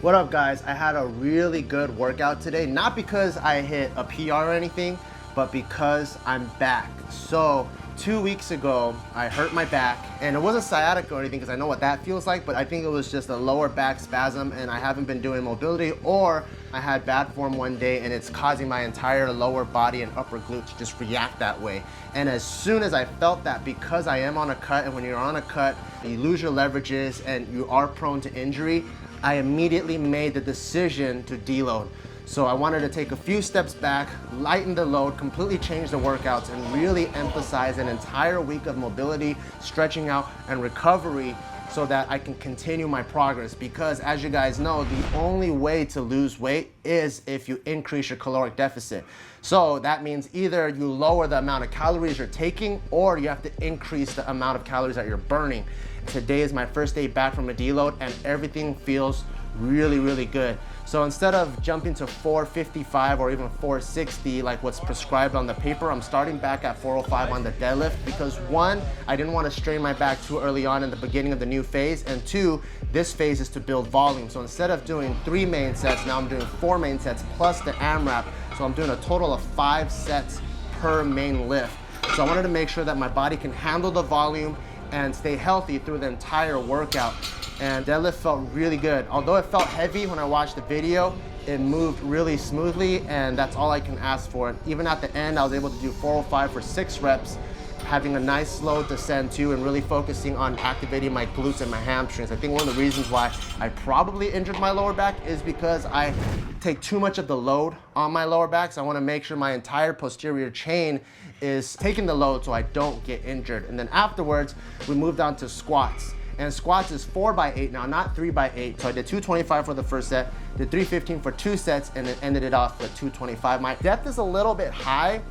What up guys? I had a really good workout today, not because I hit a PR or anything, but because I'm back. So 2 weeks ago, I hurt my back, and it wasn't sciatica or anything because I know what that feels like, but I think it was just a lower back spasm, and I haven't been doing mobility, or I had bad form one day and it's causing my entire lower body and upper glute to just react that way. And as soon as I felt that, because I am on a cut, and when you're on a cut, you lose your leverages and you are prone to injury, I immediately made the decision to deload. So I wanted to take a few steps back, lighten the load, completely change the workouts, and really emphasize an entire week of mobility, stretching out, and recovery so that I can continue my progress. Because as you guys know, the only way to lose weight is if you increase your caloric deficit. So that means either you lower the amount of calories you're taking, or you have to increase the amount of calories that you're burning. Today is my first day back from a deload, and everything feels really good. So instead of jumping to 455 or even 460 like what's prescribed on the paper, I'm starting back at 405 on the deadlift because one, I didn't want to strain my back too early on in the beginning of the new phase, and two, this phase is to build volume. So instead of doing 3 main sets, now I'm doing 4 main sets plus the AMRAP. So I'm doing a total of 5 sets per main lift. So I wanted to make sure that my body can handle the volume and stay healthy through the entire workout. And deadlift felt really good. Although it felt heavy when I watched the video, it moved really smoothly, and that's all I can ask for. Even at the end, I was able to do 405 for 6 reps, having a nice slow descent too, and really focusing on activating my glutes and my hamstrings. I think one of the reasons why I probably injured my lower back is because I take too much of the load on my lower back. So I want to make sure my entire posterior chain is taking the load so I don't get injured. And then afterwards, we moved on to squats. And squats is 4x8 now, not 3x8. So I did 225 for the first set, did 315 for 2 sets, and then ended it off with 225. My depth is a little bit high,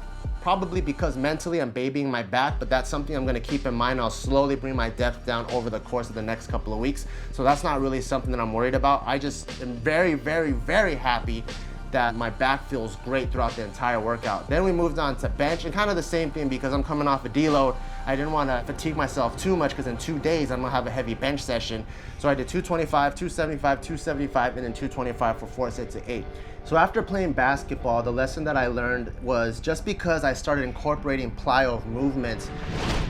probably because mentally I'm babying my back, but that's something I'm gonna keep in mind. I'll slowly bring my depth down over the course of the next couple of weeks. So that's not really something that I'm worried about. I just am very happy that my back feels great throughout the entire workout. Then we moved on to bench, and kind of the same thing because I'm coming off a deload. I didn't want to fatigue myself too much because in 2 days I'm gonna have a heavy bench session. So I did 225, 275, 275, and then 225 for 4 sets of 8. So after playing basketball, the lesson that I learned was just because I started incorporating plyo movements,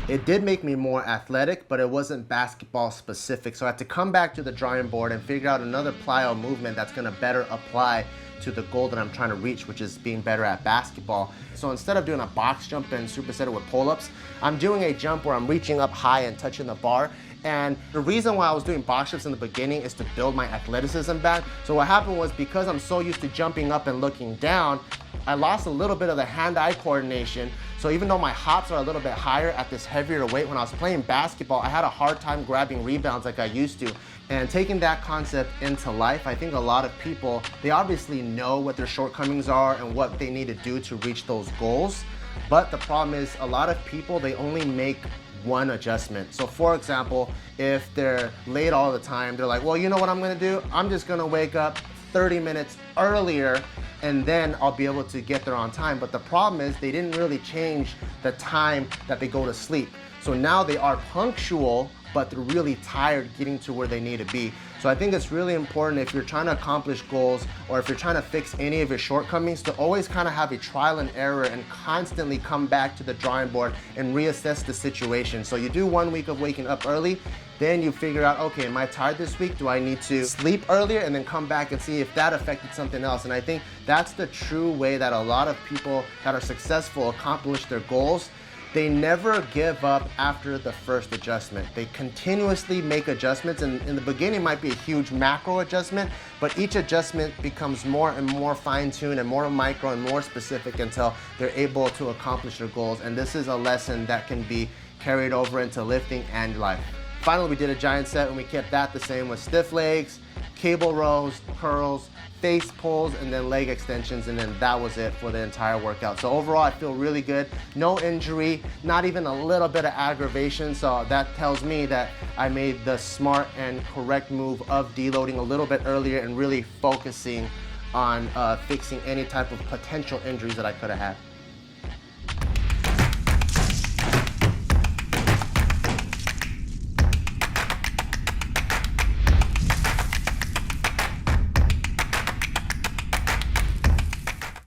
it did make me more athletic, but it wasn't basketball specific. So I had to come back to the drawing board and figure out another plyo movement that's gonna better apply to the goal that I'm trying to reach, which is being better at basketball. So instead of doing a box jump and superset it with pull-ups, I'm doing a jump where I'm reaching up high and touching the bar. And the reason why I was doing box jumps in the beginning is to build my athleticism back. So what happened was, because I'm so used to jumping up and looking down, I lost a little bit of the hand-eye coordination. So even though my hops are a little bit higher at this heavier weight, when I was playing basketball, I had a hard time grabbing rebounds like I used to. And taking that concept into life, I think a lot of people, they obviously know what their shortcomings are and what they need to do to reach those goals. But the problem is, a lot of people, they only make one adjustment. So for example, if they're late all the time, they're like, well, you know what I'm gonna do? I'm just gonna wake up 30 minutes earlier, and then I'll be able to get there on time. But the problem is, they didn't really change the time that they go to sleep. So now they are punctual, but they're really tired getting to where they need to be. So I think it's really important, if you're trying to accomplish goals, or if you're trying to fix any of your shortcomings, to always kind of have a trial and error and constantly come back to the drawing board and reassess the situation. So you do 1 week of waking up early, then you figure out, okay, am I tired this week? Do I need to sleep earlier? And then come back and see if that affected something else. And I think that's the true way that a lot of people that are successful accomplish their goals. They never give up after the first adjustment. They continuously make adjustments, and in the beginning it might be a huge macro adjustment, but each adjustment becomes more and more fine-tuned and more micro and more specific until they're able to accomplish their goals. And this is a lesson that can be carried over into lifting and life. Finally, we did a giant set, and we kept that the same with stiff legs, cable rows, curls, face pulls, and then leg extensions, and then that was it for the entire workout. So overall, I feel really good. No injury, not even a little bit of aggravation. So that tells me that I made the smart and correct move of deloading a little bit earlier and really focusing on fixing any type of potential injuries that I could have had.